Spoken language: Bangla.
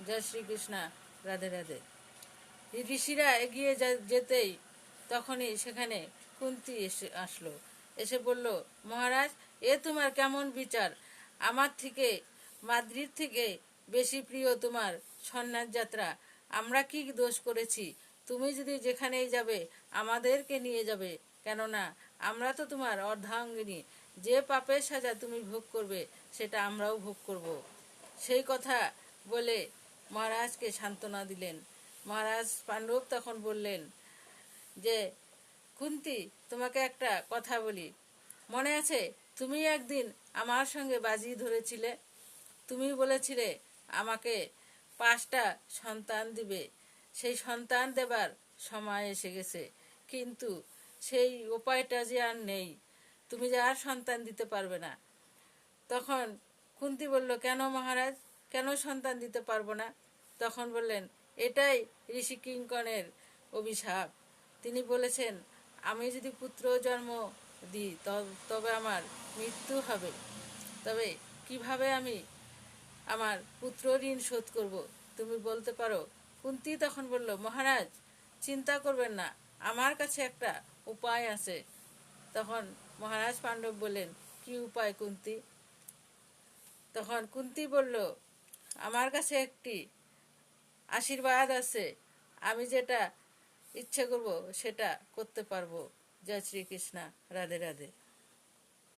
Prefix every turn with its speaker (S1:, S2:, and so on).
S1: জয় শ্রীকৃষ্ণ। রাধে রাধে। ঋষিরা এগিয়ে যেতেই তখনই সেখানে কুন্তী আসলো। এসে বলল, মহারাজ, এ তোমার কেমন বিচার? আমার থেকে, মাদ্রির থেকে বেশি প্রিয় তোমার সন্ন্যাস যাত্রা। আমরা কি দোষ করেছি? তুমি যদি যেখানেই যাবে আমাদেরকে নিয়ে যাবে, কেননা আমরা তো তোমার অর্ধাঙ্গিনী। যে পাপের সাজা তুমি ভোগ করবে সেটা আমরাও ভোগ করব। সেই কথা বলে মহারাজকে সান্ত্বনা দিলেন। মহারাজ পাণ্ডব তখন বললেন যে, কুন্তী, তোমাকে একটা কথা বলি। মনে আছে তুমি একদিন আমার সঙ্গে বাজি ধরেছিলে? তুমি বলেছিলে আমাকে 5টা সন্তান দিবে। সেই সন্তান দেবার সময় এসে গেছে, কিন্তু সেই উপায়টা যে আর নেই। তুমি যে আর সন্তান দিতে পারবে না। তখন কুন্তী বলল, কেন মহারাজ, কেন সন্তান দিতে পারবো না? তখন বললেন, এটাই ঋষি কিঙ্করের অভিশাপ। তিনি বলেছেন, আমি যদি পুত্র জন্ম দিই তবে আমার মৃত্যু হবে। তবে কিভাবে আমি আমার পুত্র ঋণ শোধ করব, তুমি বলতে পারো? কুন্তী তখন বলল, মহারাজ, চিন্তা করবেন না, আমার কাছে একটা উপায় আছে। তখন মহারাজ পাণ্ডব বললেন, কি উপায় কুন্তী? তখন কুন্তী বলল, আমার কাছে একটি আশীর্বাদ আছে। আমি যেটা ইচ্ছে করব সেটা করতে পারবো। জয় শ্রীকৃষ্ণ। রাধে রাধে।